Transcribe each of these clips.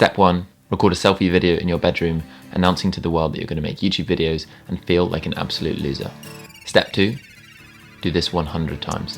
Step 1, record a selfie video in your bedroom announcing to the world that you're going to make YouTube videos and feel like an absolute loser. Step 2, do this 100 times.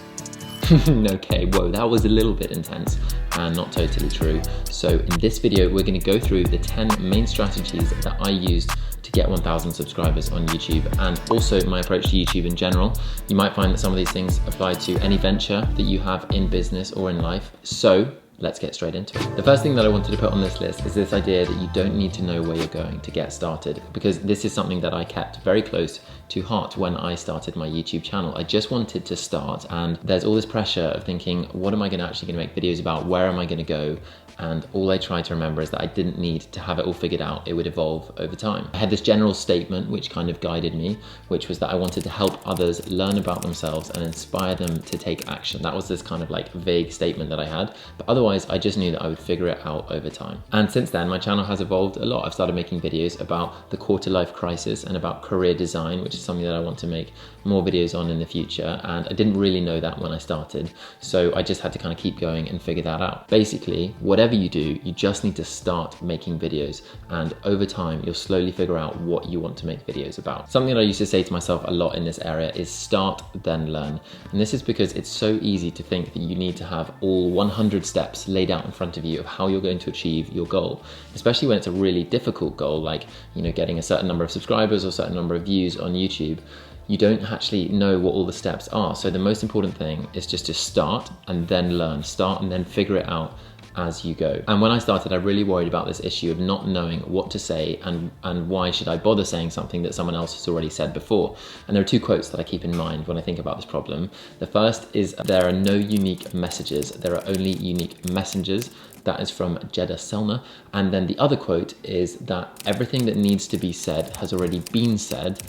Okay, whoa, that was a little bit intense and not totally true. So in this video, we're going to go through the 10 main strategies that I used to get 1,000 subscribers on YouTube, and also my approach to YouTube in general. You might find that some of these things apply to any venture that you have in business or in life. So let's get straight into it. The first thing that I wanted to put on this list is this idea that you don't need to know where you're going to get started, because this is something that I kept very close to heart when I started my YouTube channel. I just wanted to start, and there's all this pressure of thinking, what am I actually going to make videos about? Where am I going to go? And all I try to remember is that I didn't need to have it all figured out. It would evolve over time. I had this general statement which kind of guided me, which was that I wanted to help others learn about themselves and inspire them to take action. That was this kind of like vague statement that I had, but otherwise I just knew that I would figure it out over time. And since then, my channel has evolved a lot. I've started making videos about the quarter-life crisis and about career design, which is something that I want to make more videos on in the future. And I didn't really know that when I started, so I just had to kind of keep going and figure that out. Basically, whatever you do, you just need to start making videos, and over time you'll slowly figure out what you want to make videos about. Something that I used to say to myself a lot in this area is start, then learn. And this is because it's so easy to think that you need to have all 100 steps laid out in front of you of how you're going to achieve your goal, especially when it's a really difficult goal, like, you know, getting a certain number of subscribers or a certain number of views on YouTube. You don't actually know what all the steps are. So the most important thing is just to start and then learn. Start and then figure it out as you go. And when I started, I really worried about this issue of not knowing what to say and why should I bother saying something that someone else has already said before. And there are two quotes that I keep in mind when I think about this problem. The first is, there are no unique messages, there are only unique messengers. That is from Jeddah Selner. And then the other quote is that everything that needs to be said has already been said,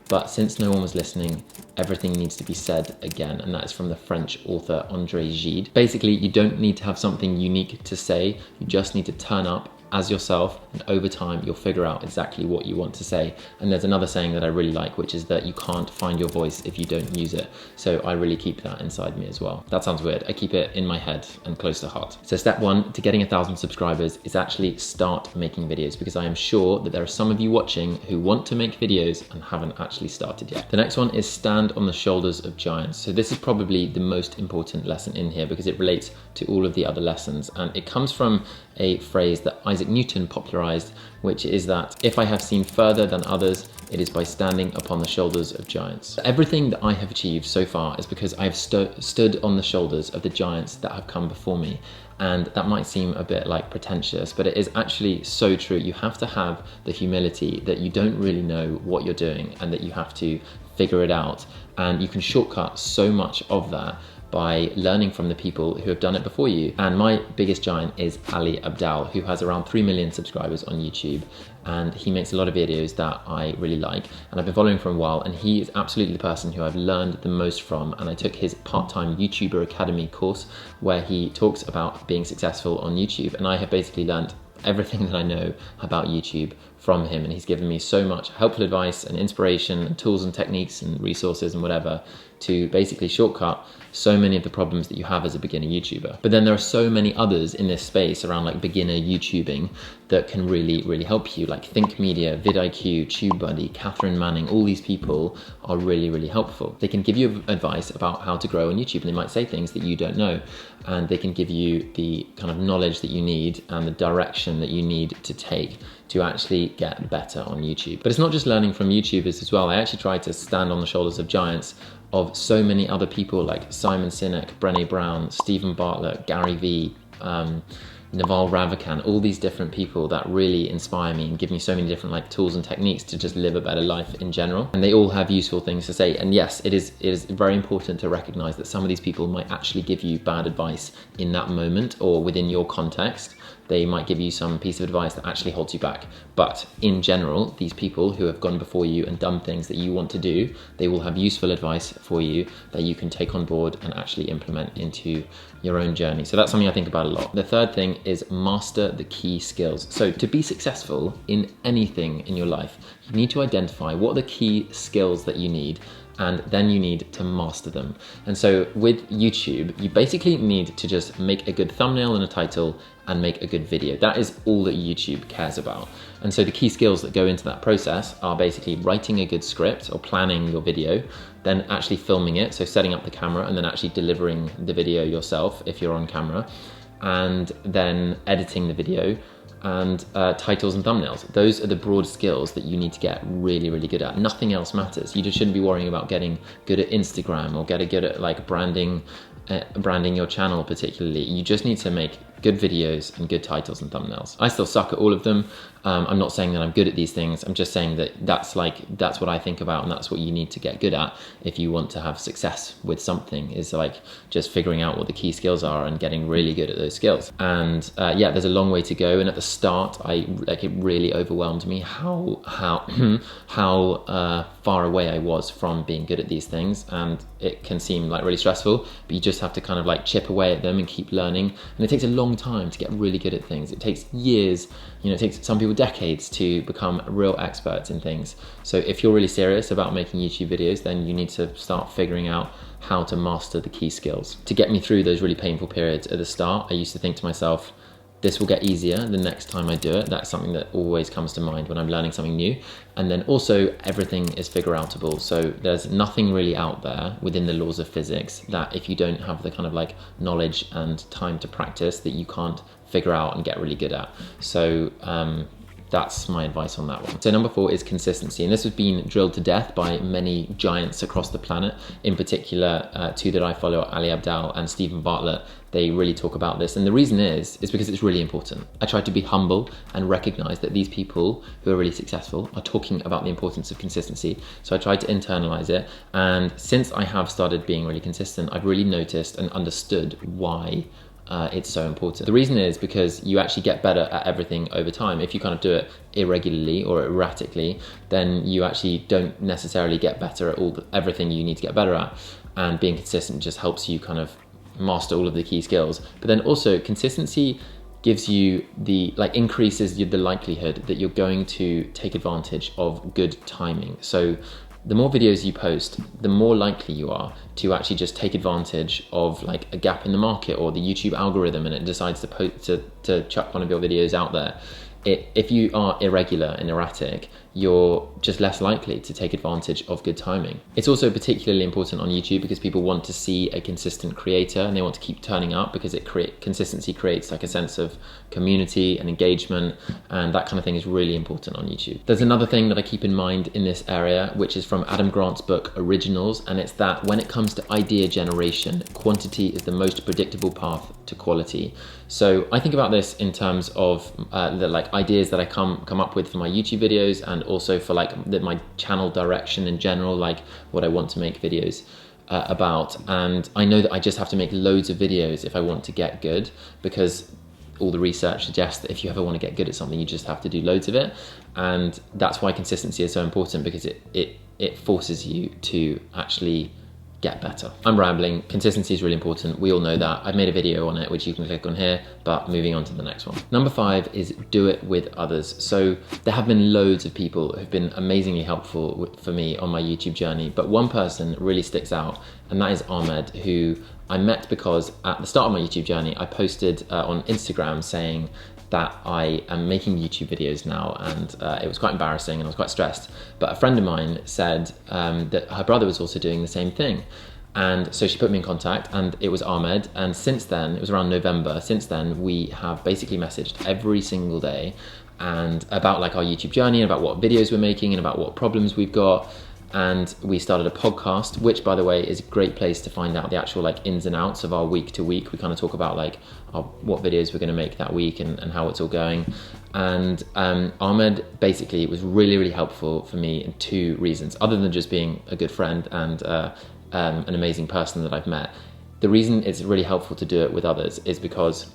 but since no one was listening, everything needs to be said again. And that is from the French author André Gide. Basically, you don't need to have something unique to say. You just need to turn up as yourself, and over time you'll figure out exactly what you want to say. And there's another saying that I really like, which is that you can't find your voice if you don't use it. So I really keep that inside me as well. That sounds weird. I keep it in my head and close to heart. So step 1 to getting 1,000 subscribers is actually start making videos, because I am sure that there are some of you watching who want to make videos and haven't actually started yet. The next one is stand on the shoulders of giants. So this is probably the most important lesson in here, because it relates to all of the other lessons, and it comes from a phrase that Isaac Newton popularized, which is that if I have seen further than others, it is by standing upon the shoulders of giants. Everything that I have achieved so far is because I have stood on the shoulders of the giants that have come before me. And that might seem a bit like pretentious, but it is actually so true. You have to have the humility that you don't really know what you're doing and that you have to figure it out. And you can shortcut so much of that by learning from the people who have done it before you. And my biggest giant is Ali Abdal, who has around 3 million subscribers on YouTube. And he makes a lot of videos that I really like. And I've been following for a while, and he is absolutely the person who I've learned the most from. And I took his part-time YouTuber Academy course where he talks about being successful on YouTube. And I have basically learned everything that I know about YouTube from him, and he's given me so much helpful advice and inspiration and tools and techniques and resources and whatever to basically shortcut so many of the problems that you have as a beginner YouTuber. But then there are so many others in this space around like beginner YouTubing that can really help you, like Think Media, vidIQ, TubeBuddy, Catherine Manning. All these people are really helpful. They can give you advice about how to grow on YouTube, and they might say things that you don't know, and they can give you the kind of knowledge that you need and the direction that you need to take to actually get better on YouTube. But it's not just learning from YouTubers as well. I actually tried to stand on the shoulders of giants of so many other people like Simon Sinek, Brené Brown, Stephen Bartlett, Gary Vee, Naval Ravikant, all these different people that really inspire me and give me so many different like tools and techniques to just live a better life in general. And they all have useful things to say. And yes, it is very important to recognize that some of these people might actually give you bad advice in that moment or within your context. They might give you some piece of advice that actually holds you back. But in general, these people who have gone before you and done things that you want to do, they will have useful advice for you that you can take on board and actually implement into your own journey. So that's something I think about a lot. The third thing is master the key skills. So to be successful in anything in your life, you need to identify what are the key skills that you need and then you need to master them. And so with YouTube, you basically need to just make a good thumbnail and a title and make a good video. That is all that YouTube cares about. And so the key skills that go into that process are basically writing a good script or planning your video, then actually filming it, so setting up the camera and then actually delivering the video yourself if you're on camera, and then editing the video, and titles and thumbnails. Those are the broad skills that you need to get really, really good at. Nothing else matters. You just shouldn't be worrying about getting good at Instagram or getting good at like branding your channel particularly. You just need to make good videos and good titles and thumbnails. I still suck at all of them. I'm not saying that I'm good at these things. I'm just saying that that's what I think about, and that's what you need to get good at if you want to have success with something, is like just figuring out what the key skills are and getting really good at those skills. And yeah, there's a long way to go. And at the start, it really overwhelmed me how far away I was from being good at these things. And it can seem like really stressful, but you just have to kind of like chip away at them and keep learning. And it takes a long time to get really good at things. It takes years, it takes some people decades to become real experts in things. So if you're really serious about making YouTube videos, then you need to start figuring out how to master the key skills. To get me through those really painful periods at the start, I used to think to myself, this will get easier the next time I do it. That's something that always comes to mind when I'm learning something new. And then also everything is figure outable. So there's nothing really out there within the laws of physics that if you don't have the kind of like knowledge and time to practice, that you can't figure out and get really good at. So that's my advice on that one. So number 4 is consistency. And this has been drilled to death by many giants across the planet. In particular, 2 that I follow, Ali Abdaal and Stephen Bartlett. They really talk about this. And the reason is because it's really important. I try to be humble and recognize that these people who are really successful are talking about the importance of consistency. So I try to internalize it. And since I have started being really consistent, I've really noticed and understood why it's so important. The reason is because you actually get better at everything over time. If you kind of do it irregularly or erratically, then you actually don't necessarily get better at everything you need to get better at. And being consistent just helps you kind of master all of the key skills. But then also consistency gives you increases the likelihood that you're going to take advantage of good timing. So the more videos you post, the more likely you are to actually just take advantage of like a gap in the market or the YouTube algorithm, and it decides to chuck one of your videos out there. If you are irregular and erratic, you're just less likely to take advantage of good timing. It's also particularly important on YouTube because people want to see a consistent creator and they want to keep turning up because consistency creates like a sense of community and engagement, and that kind of thing is really important on YouTube. There's another thing that I keep in mind in this area, which is from Adam Grant's book Originals, and it's that when it comes to idea generation, quantity is the most predictable path to quality. So I think about this in terms of the ideas that I come up with for my YouTube videos, and also for my channel direction in general, like what I want to make videos about. And I know that I just have to make loads of videos if I want to get good, because all the research suggests that if you ever want to get good at something, you just have to do loads of it. And that's why consistency is so important, because it forces you to actually get better. I'm rambling. Consistency is really important. We all know that. I've made a video on it, which you can click on here, but moving on to the next one. Number 5 is do it with others. So there have been loads of people who've been amazingly helpful for me on my YouTube journey, but one person really sticks out, and that is Ahmed, who I met because at the start of my YouTube journey, I posted on Instagram saying that I am making YouTube videos now, and it was quite embarrassing and I was quite stressed. But a friend of mine said that her brother was also doing the same thing. And so she put me in contact, and it was Ahmed. And since then, it was around November, since then we have basically messaged every single day and about like our YouTube journey, and about what videos we're making and about what problems we've got. And we started a podcast, which by the way is a great place to find out the actual like ins and outs of our week to week. We kind of talk about like what videos we're going to make that week and how it's all going. And Ahmed basically was really, really helpful for me in 2 reasons, other than just being a good friend and an amazing person that I've met. The reason it's really helpful to do it with others is because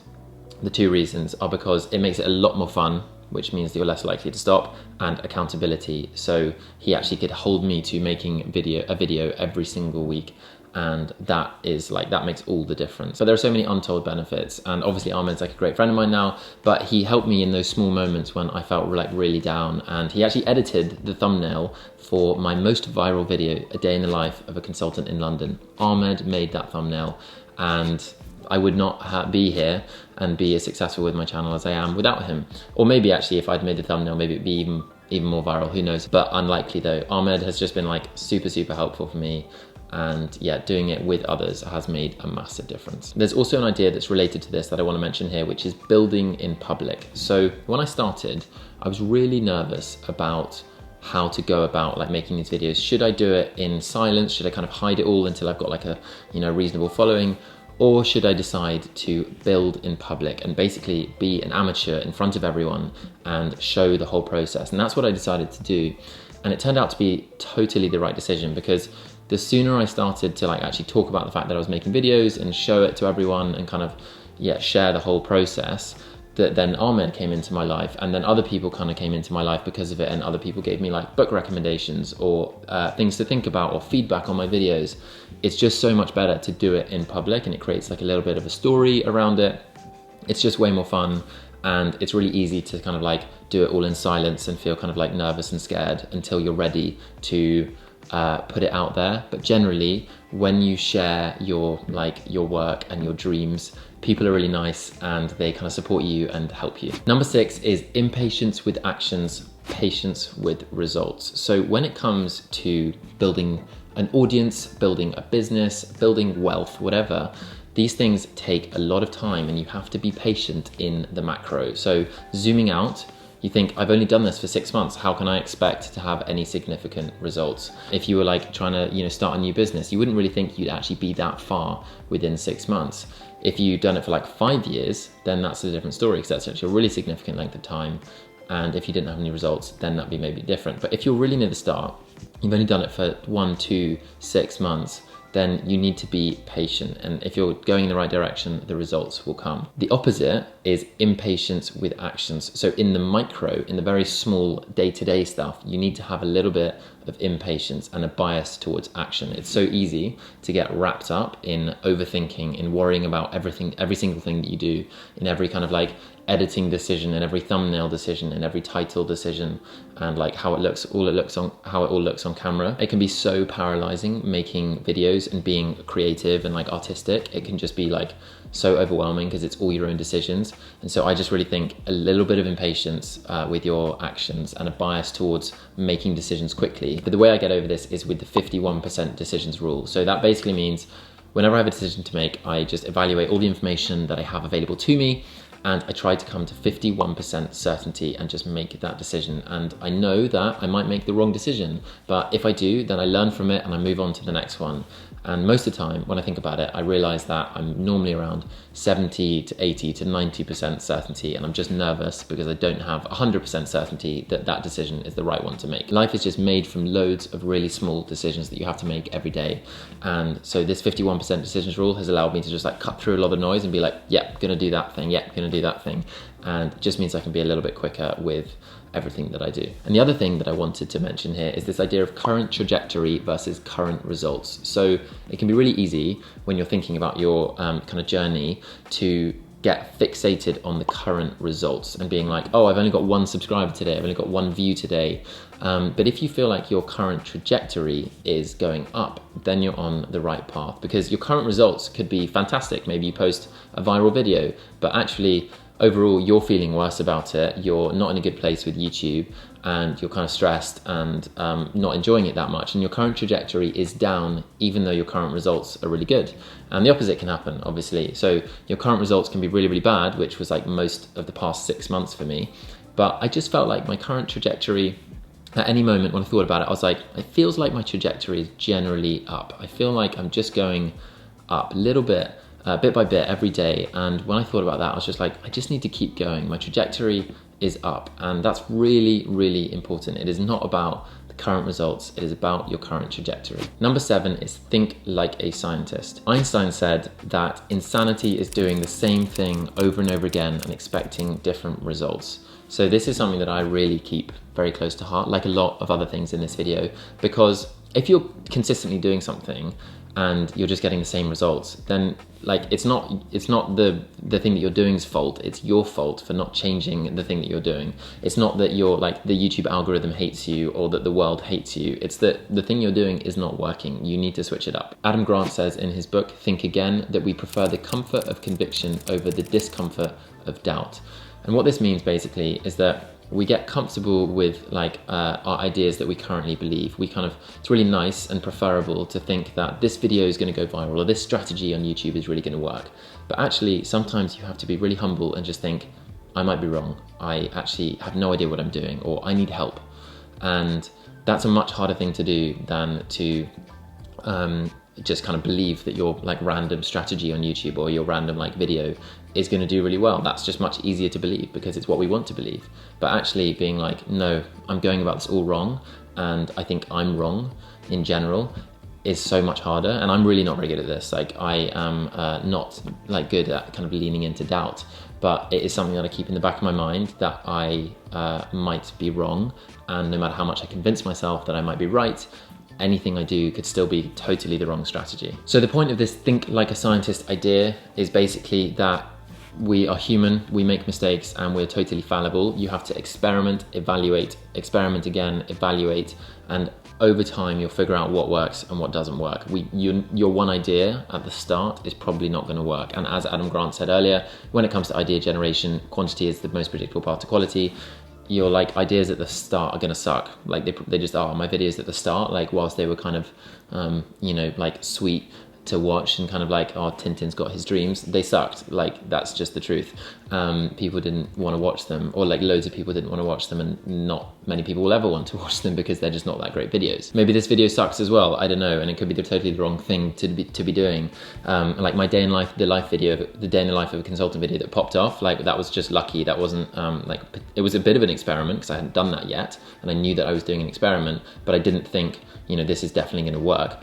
the 2 reasons are because it makes it a lot more fun, which means that you're less likely to stop, and accountability. So he actually could hold me to making a video every single week, And that makes all the difference. But there are so many untold benefits. And obviously Ahmed's like a great friend of mine now, but he helped me in those small moments when I felt like really down. And he actually edited the thumbnail for my most viral video, A Day in the Life of a Consultant in London. Ahmed made that thumbnail, and I would not be here and be as successful with my channel as I am without him. Or maybe actually if I'd made the thumbnail, maybe it'd be even more viral, who knows? But unlikely though. Ahmed has just been like super helpful for me. And yeah, doing it with others has made a massive difference. There's also an idea that's related to this that I want to mention here, which is building in public. So when I started, I was really nervous about how to go about like making these videos. Should I do it in silence? Should I kind of hide it all until I've got like a, you know, reasonable following? Or should I decide to build in public and basically be an amateur in front of everyone and show the whole process? And that's what I decided to do. And it turned out to be totally the right decision, because the sooner I started to like actually talk about the fact that I was making videos and show it to everyone and kind of, yeah, share the whole process, that then Ahmed came into my life, and then other people kind of came into my life because of it, and other people gave me like book recommendations or things to think about or feedback on my videos. It's just so much better to do it in public, and it creates like a little bit of a story around it. It's just way more fun, and it's really easy to kind of like do it all in silence and feel kind of like nervous and scared until you're ready to put it out there. But generally, when you share your work and your dreams, people are really nice and they kind of support you and help you. Number 6 is impatience with actions, patience with results. So when it comes to building an audience, building a business, building wealth, whatever, these things take a lot of time, and you have to be patient in the macro. So zooming out, you think, I've only done this for 6 months. How can I expect to have any significant results? If you were like trying to, you know, start a new business, you wouldn't really think you'd actually be that far within 6 months. If you've done it for like 5 years, then that's a different story, because that's actually a really significant length of time. And if you didn't have any results, then that'd be maybe different. But if you're really near the start, you've only done it for 1, 2, 6 months, then you need to be patient. And if you're going in the right direction, the results will come. The opposite is impatience with actions. So in the micro, in the very small day-to-day stuff, you need to have a little bit of impatience and a bias towards action. It's so easy to get wrapped up in overthinking, in worrying about everything, every single thing that you do, in every kind of like editing decision, and every thumbnail decision, and every title decision, and like how it all looks on camera. It can be so paralyzing making videos and being creative and like artistic. It can just be like so overwhelming because it's all your own decisions. And so I just really think a little bit of impatience with your actions and a bias towards making decisions quickly. But the way I get over this is with the 51% decisions rule. So that basically means whenever I have a decision to make, I just evaluate all the information that I have available to me, and I try to come to 51% certainty and just make that decision. And I know that I might make the wrong decision, but if I do, then I learn from it and I move on to the next one. And most of the time, when I think about it, I realize that I'm normally around 70 to 80 to 90% certainty, and I'm just nervous because I don't have 100% certainty that that decision is the right one to make. Life is just made from loads of really small decisions that you have to make every day. And so this 51% decisions rule has allowed me to just like cut through a lot of the noise and be like, yeah, gonna do that thing, yeah, gonna do that thing. And it just means I can be a little bit quicker with everything that I do. And the other thing that I wanted to mention here is this idea of current trajectory versus current results. So it can be really easy when you're thinking about your kind of journey to get fixated on the current results and being like, oh, I've only got 1 subscriber today, I've only got 1 view today. But if you feel like your current trajectory is going up, then you're on the right path, because your current results could be fantastic. Maybe you post a viral video, but actually overall you're feeling worse about it, you're not in a good place with YouTube, and you're kind of stressed and not enjoying it that much, and your current trajectory is down even though your current results are really good. And the opposite can happen, obviously. So your current results can be really, really bad, which was like most of the past 6 months for me, but I just felt like my current trajectory, at any moment when I thought about it, I was like, it feels like my trajectory is generally up. I feel like I'm just going up a little bit, bit by bit every day. And when I thought about that, I was just like, I just need to keep going. My trajectory is up. And that's really, really important. It is not about the current results. It is about your current trajectory. Number 7 is think like a scientist. Einstein said that insanity is doing the same thing over and over again and expecting different results. So this is something that I really keep very close to heart, like a lot of other things in this video, because if you're consistently doing something and you're just getting the same results, then like it's not the thing that you're doing's fault. It's your fault for not changing the thing that you're doing. It's not that you're like the YouTube algorithm hates you or that the world hates you. It's that the thing you're doing is not working. You need to switch it up. Adam Grant says in his book Think Again that we prefer the comfort of conviction over the discomfort of doubt. And what this means basically is that we get comfortable with like our ideas that we currently believe. It's really nice and preferable to think that this video is going to go viral or this strategy on YouTube is really going to work. But actually, sometimes you have to be really humble and just think, I might be wrong. I actually have no idea what I'm doing, or I need help. And that's a much harder thing to do than to just kind of believe that your like random strategy on YouTube or your random like video is going to do really well. That's just much easier to believe because it's what we want to believe. But actually being like, no, I'm going about this all wrong and I think I'm wrong in general is so much harder. And I'm really not very good at this. Like I am not like good at kind of leaning into doubt, but it is something that I keep in the back of my mind that I might be wrong. And no matter how much I convince myself that I might be right, anything I do could still be totally the wrong strategy. So the point of this think like a scientist idea is basically that we are human, we make mistakes, and we're totally fallible. You have to experiment, evaluate, experiment again, evaluate, and over time you'll figure out what works and what doesn't work. Your one idea at the start is probably not going to work. And as Adam Grant said earlier, when it comes to idea generation, quantity is the most predictable part of quality. Your like ideas at the start are gonna suck. Like they just are. My videos at the start, like whilst they were kind of, you know, like sweet to watch and kind of like, oh, Tintin's got his dreams, they sucked. Like that's just the truth. People didn't want to watch them, or like loads of people didn't want to watch them, and not many people will ever want to watch them because they're just not that great videos. Maybe this video sucks as well, I don't know, and it could be totally the wrong thing to be doing. Like my day in life, the day in the life of a consultant video that popped off, like that was just lucky. That wasn't like, it was a bit of an experiment because I hadn't done that yet, and I knew that I was doing an experiment, but I didn't think, you know, this is definitely going to work.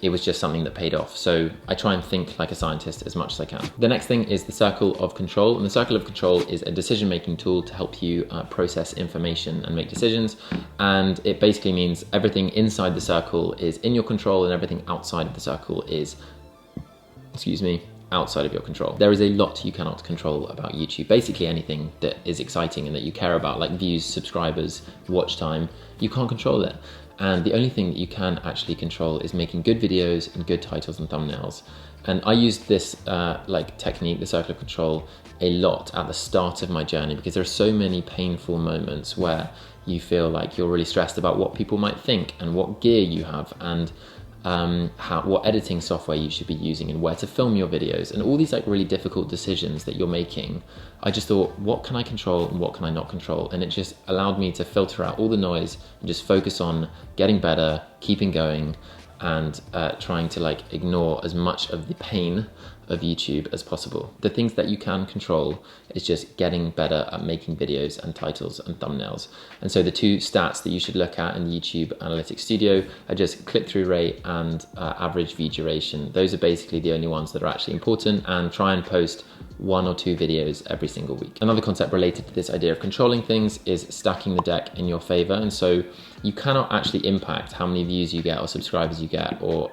It was just something that paid off. So I try and think like a scientist as much as I can. The next thing is the circle of control. And the circle of control is a decision-making tool to help you process information and make decisions. And it basically means everything inside the circle is in your control and everything outside of the circle is, outside of your control. There is a lot you cannot control about YouTube. Basically anything that is exciting and that you care about, like views, subscribers, watch time, you can't control it. And the only thing that you can actually control is making good videos and good titles and thumbnails. And I used this like technique, the circle of control, a lot at the start of my journey because there are so many painful moments where you feel like you're really stressed about what people might think and what gear you have and what editing software you should be using and where to film your videos and all these like really difficult decisions that you're making. I just thought, what can I control and what can I not control? And it just allowed me to filter out all the noise and just focus on getting better, keeping going, and trying to like ignore as much of the pain of YouTube as possible. The things that you can control is just getting better at making videos and titles and thumbnails. And so the two stats that you should look at in the YouTube Analytics Studio are just click-through rate and average view duration. Those are basically the only ones that are actually important, and try and post 1 or 2 videos every single week. Another concept related to this idea of controlling things is stacking the deck in your favor. And so you cannot actually impact how many views you get or subscribers you get or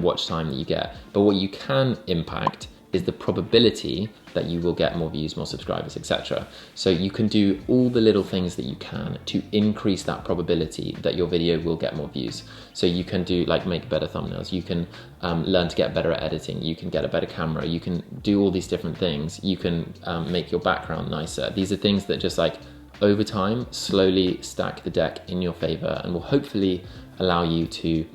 watch time that you get. But what you can impact is the probability that you will get more views, more subscribers, etc. So you can do all the little things that you can to increase that probability that your video will get more views. So you can do like make better thumbnails, you can learn to get better at editing, you can get a better camera, you can do all these different things, you can make your background nicer. These are things that just like over time slowly stack the deck in your favor and will hopefully allow you to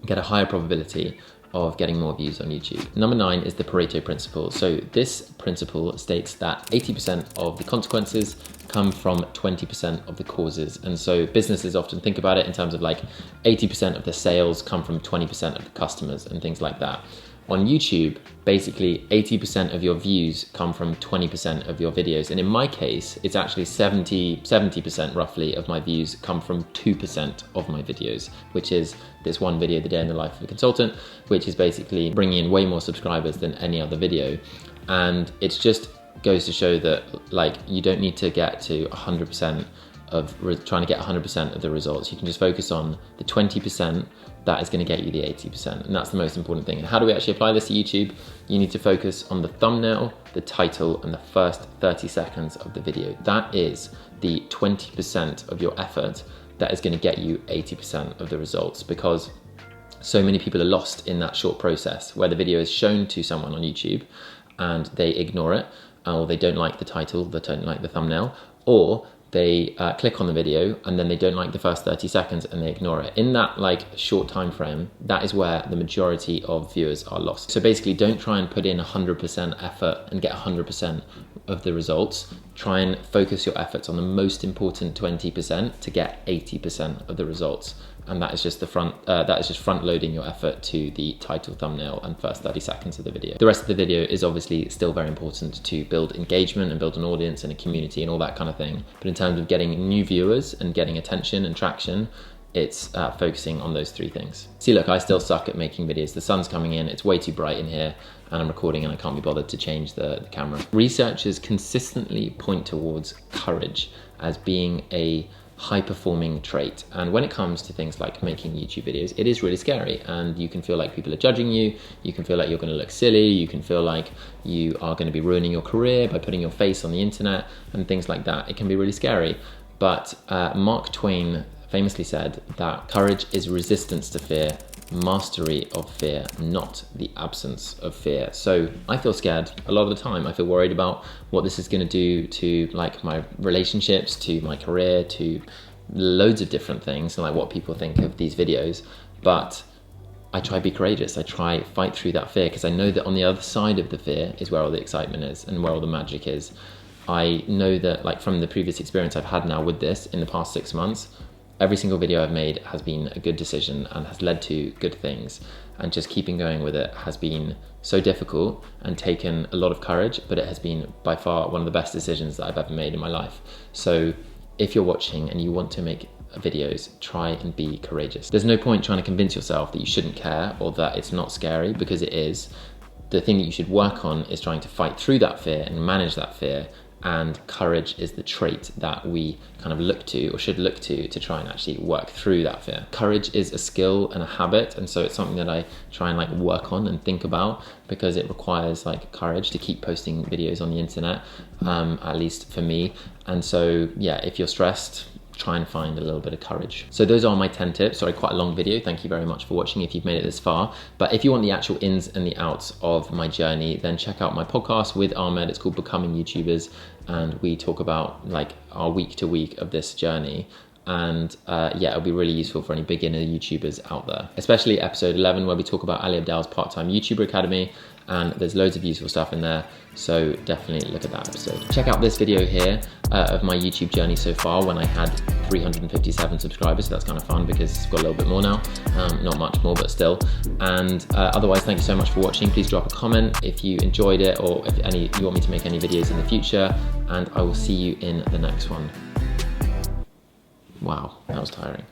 get a higher probability of getting more views on YouTube. Number 9 is the Pareto principle. So this principle states that 80% of the consequences come from 20% of the causes. And so businesses often think about it in terms of like 80% of the sales come from 20% of the customers and things like that. On YouTube, basically 80% of your views come from 20% of your videos. And in my case, it's actually 70% roughly of my views come from 2% of my videos, which is this one video, The Day in the Life of a Consultant, which is basically bringing in way more subscribers than any other video. And it's just goes to show that like you don't need to get to 100% of trying to get 100% of the results. You can just focus on the 20% that is going to get you the 80%, and that's the most important thing. And how do we actually apply this to YouTube? You need to focus on the thumbnail, the title, and the first 30 seconds of the video. That is the 20% of your effort that is going to get you 80% of the results, because so many people are lost in that short process where the video is shown to someone on YouTube and they ignore it, or they don't like the title, they don't like the thumbnail, or they click on the video and then they don't like the first 30 seconds and they ignore it. In that short time frame, that is where the majority of viewers are lost. So basically, don't try and put in 100% effort and get 100% of the results. Try and focus your efforts on the most important 20% to get 80% of the results. And that is just front loading your effort to the title, thumbnail, and first 30 seconds of the video. The rest of the video is obviously still very important to build engagement and build an audience and a community and all that kind of thing. But in terms of getting new viewers and getting attention and traction, it's focusing on those three things. See, look, I still suck at making videos. The sun's coming in, it's way too bright in here, and I'm recording and I can't be bothered to change the camera. Researchers consistently point towards courage as being a high-performing trait, and when it comes to things like making YouTube videos, it is really scary, and you can feel like people are judging you, you can feel like you're going to look silly, you can feel like you are going to be ruining your career by putting your face on the internet and things like that. It can be really scary, but Mark Twain famously said that courage is resistance to fear, mastery of fear, not the absence of fear. So I feel scared a lot of the time. I feel worried about what this is going to do to my relationships, to my career, to loads of different things, and what people think of these videos. But I try to be courageous. I try fight through that fear, because I know that on the other side of the fear is where all the excitement is and where all the magic is. I know that from the previous experience I've had now with this in the past 6 months, every single video I've made has been a good decision and has led to good things, and just keeping going with it has been so difficult and taken a lot of courage, but it has been by far one of the best decisions that I've ever made in my life. So if you're watching and you want to make videos, try and be courageous. There's no point trying to convince yourself that you shouldn't care or that it's not scary, because it is. The thing that you should work on is trying to fight through that fear and manage that fear. And courage is the trait that we kind of look to, or should look to try and actually work through that fear. Courage is a skill and a habit, and so it's something that I try and work on and think about, because it requires courage to keep posting videos on the internet, at least for me. And so yeah, if you're stressed, try and find a little bit of courage. So those are my 10 tips. Sorry, quite a long video. Thank you very much for watching if you've made it this far. But if you want the actual ins and the outs of my journey, then check out my podcast with Ahmed. It's called Becoming YouTubers, and we talk about our week to week of this journey. And yeah, it'll be really useful for any beginner YouTubers out there, especially episode 11, where we talk about Ali Abdal's part-time YouTuber Academy, and there's loads of useful stuff in there, so definitely look at that episode. Check out this video here of my YouTube journey so far, when I had 357 subscribers, so that's kind of fun because it's got a little bit more now, not much more, but still. And otherwise, thank you so much for watching. Please drop a comment if you enjoyed it, or if you want me to make any videos in the future, and I will see you in the next one. Wow, that was tiring.